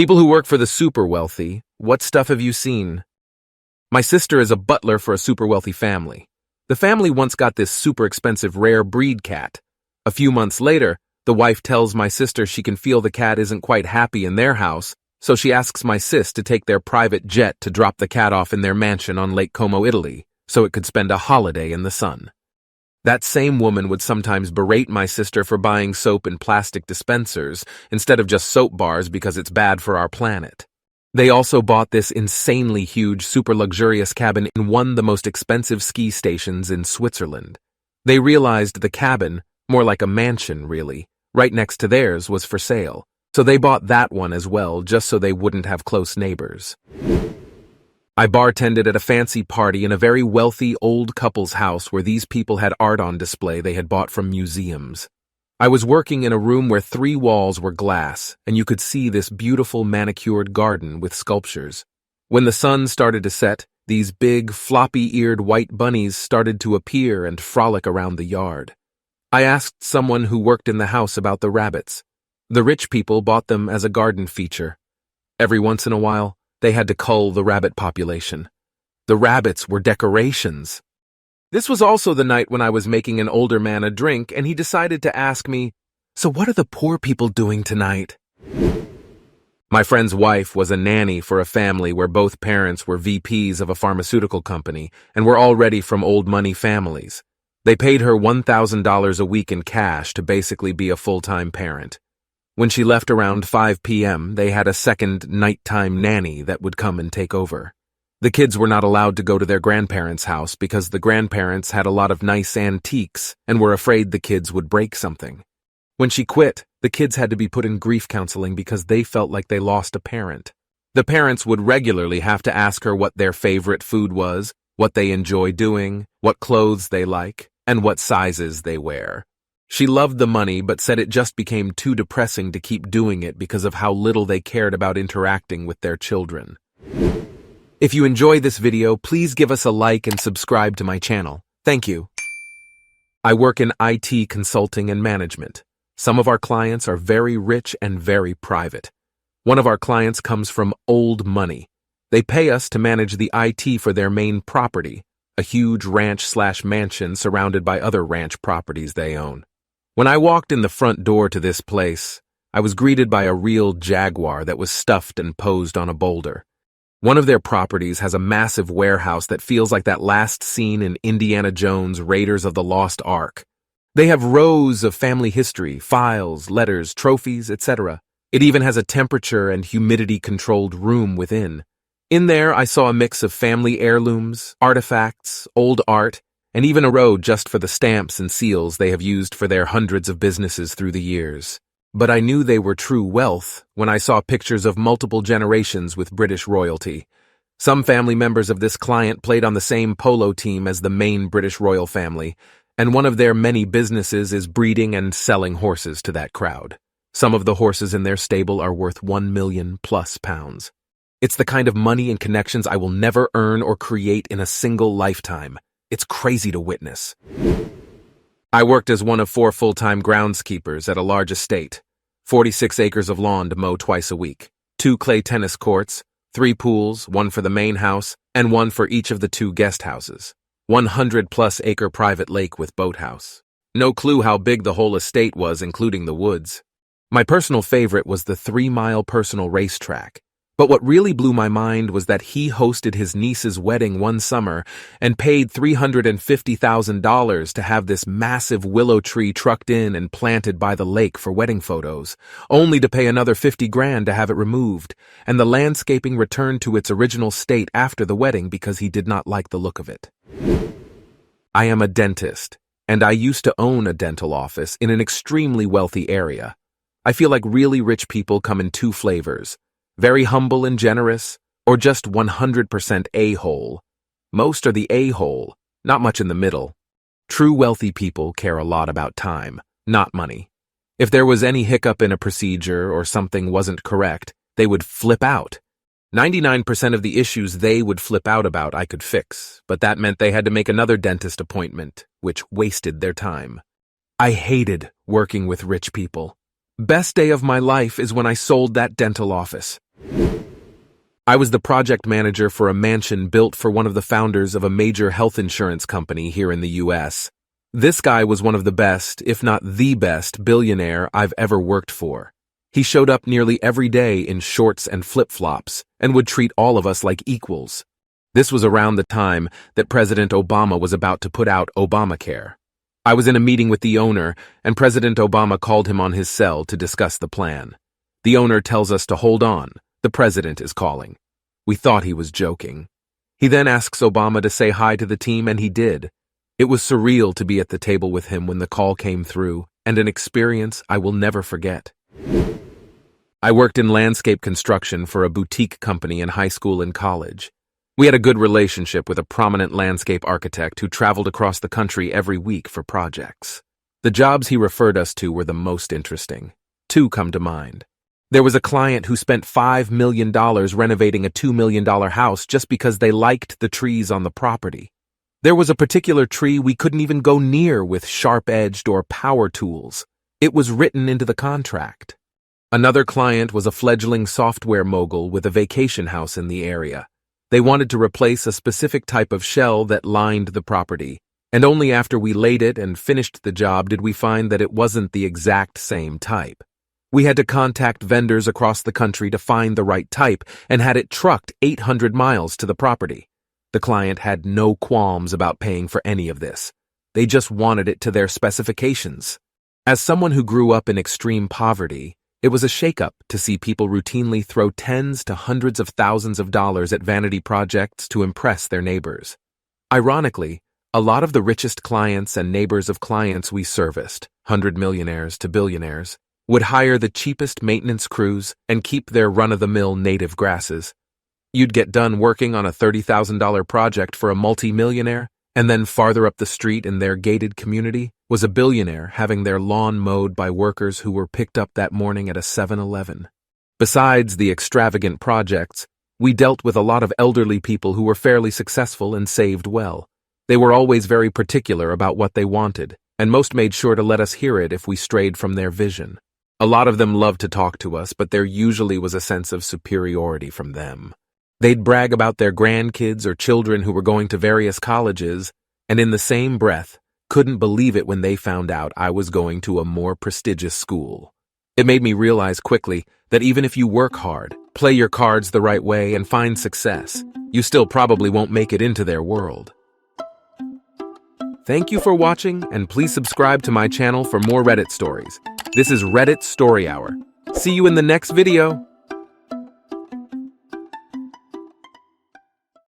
People who work for the super wealthy, what stuff have you seen? My sister is a butler for a super wealthy family. The family once got this super expensive rare breed cat. A few months later, the wife tells my sister she can feel the cat isn't quite happy in their house, so she asks my sis to take their private jet to drop the cat off in their mansion on Lake Como, Italy, so it could spend a holiday in the sun. That same woman would sometimes berate my sister for buying soap in plastic dispensers instead of just soap bars because it's bad for our planet. They also bought this insanely huge, super luxurious cabin in one of the most expensive ski stations in Switzerland. They realized the cabin, more like a mansion really, right next to theirs was for sale, so they bought that one as well just so they wouldn't have close neighbors. I bartended at a fancy party in a very wealthy old couple's house where these people had art on display they had bought from museums. I was working in a room where 3 walls were glass, and you could see this beautiful manicured garden with sculptures. When the sun started to set, these big, floppy-eared white bunnies started to appear and frolic around the yard. I asked someone who worked in the house about the rabbits. The rich people bought them as a garden feature. Every once in a while, they had to cull the rabbit population. The rabbits were decorations. This was also the night when I was making an older man a drink and he decided to ask me, "So what are the poor people doing tonight?" My friend's wife was a nanny for a family where both parents were VPs of a pharmaceutical company and were already from old money families. They paid her $1,000 a week in cash to basically be a full-time parent. When she left around 5 p.m., they had a second nighttime nanny that would come and take over. The kids were not allowed to go to their grandparents' house because the grandparents had a lot of nice antiques and were afraid the kids would break something. When she quit, the kids had to be put in grief counseling because they felt like they lost a parent. The parents would regularly have to ask her what their favorite food was, what they enjoy doing, what clothes they like, and what sizes they wear. She loved the money but said it just became too depressing to keep doing it because of how little they cared about interacting with their children. If you enjoy this video, please give us a like and subscribe to my channel. Thank you. I work in IT consulting and management. Some of our clients are very rich and very private. One of our clients comes from old money. They pay us to manage the IT for their main property, a huge ranch/mansion surrounded by other ranch properties they own. When I walked in the front door to this place, I was greeted by a real jaguar that was stuffed and posed on a boulder. One of their properties has a massive warehouse that feels like that last scene in Indiana Jones' Raiders of the Lost Ark. They have rows of family history, files, letters, trophies, etc. It even has a temperature and humidity-controlled room within. In there, I saw a mix of family heirlooms, artifacts, old art, and even a row just for the stamps and seals they have used for their hundreds of businesses through the years. But I knew they were true wealth when I saw pictures of multiple generations with British royalty. Some family members of this client played on the same polo team as the main British royal family, and one of their many businesses is breeding and selling horses to that crowd. Some of the horses in their stable are worth £1 million+ pounds. It's the kind of money and connections I will never earn or create in a single lifetime. It's crazy to witness. I worked as one of 4 full-time groundskeepers at a large estate, 46 acres of lawn to mow twice a week, 2 clay tennis courts, 3 pools, 1 for the main house, and 1 for each of the 2 guest houses, 100+ acre private lake with boathouse. No clue how big the whole estate was, including the woods. My personal favorite was the 3-mile personal racetrack. But what really blew my mind was that he hosted his niece's wedding one summer and paid $350,000 to have this massive willow tree trucked in and planted by the lake for wedding photos, only to pay another $50,000 to have it removed, and the landscaping returned to its original state after the wedding because he did not like the look of it. I am a dentist, and I used to own a dental office in an extremely wealthy area. I feel like really rich people come in 2 flavors. Very humble and generous, or just 100% a-hole. Most are the a-hole, not much in the middle. True wealthy people care a lot about time, not money. If there was any hiccup in a procedure or something wasn't correct, they would flip out. 99% of the issues they would flip out about I could fix, but that meant they had to make another dentist appointment, which wasted their time. I hated working with rich people. Best day of my life is when I sold that dental office. I was the project manager for a mansion built for one of the founders of a major health insurance company here in the US. This guy was one of the best, if not the best, billionaire I've ever worked for. He showed up nearly every day in shorts and flip-flops and would treat all of us like equals. This was around the time that President Obama was about to put out Obamacare. I was in a meeting with the owner, and President Obama called him on his cell to discuss the plan. The owner tells us to hold on. The president is calling. We thought he was joking. He then asks Obama to say hi to the team, and he did. It was surreal to be at the table with him when the call came through, and an experience I will never forget. I worked in landscape construction for a boutique company in high school and college. We had a good relationship with a prominent landscape architect who traveled across the country every week for projects. The jobs he referred us to were the most interesting. Two come to mind. There was a client who spent $5 million renovating a $2 million house just because they liked the trees on the property. There was a particular tree we couldn't even go near with sharp-edged or power tools. It was written into the contract. Another client was a fledgling software mogul with a vacation house in the area. They wanted to replace a specific type of shell that lined the property, and only after we laid it and finished the job did we find that it wasn't the exact same type. We had to contact vendors across the country to find the right type and had it trucked 800 miles to the property. The client had no qualms about paying for any of this. They just wanted it to their specifications. As someone who grew up in extreme poverty, it was a shakeup to see people routinely throw tens to hundreds of thousands of dollars at vanity projects to impress their neighbors. Ironically, a lot of the richest clients and neighbors of clients we serviced, 100 millionaires to billionaires, would hire the cheapest maintenance crews and keep their run-of-the-mill native grasses. You'd get done working on a $30,000 project for a multi-millionaire, and then farther up the street in their gated community was a billionaire having their lawn mowed by workers who were picked up that morning at a 7-Eleven. Besides the extravagant projects, we dealt with a lot of elderly people who were fairly successful and saved well. They were always very particular about what they wanted, and most made sure to let us hear it if we strayed from their vision. A lot of them loved to talk to us, but there usually was a sense of superiority from them. They'd brag about their grandkids or children who were going to various colleges, and in the same breath, couldn't believe it when they found out I was going to a more prestigious school. It made me realize quickly that even if you work hard, play your cards the right way, and find success, you still probably won't make it into their world. Thank you for watching, and please subscribe to my channel for more Reddit stories. This is Reddit Story Hour. See you in the next video.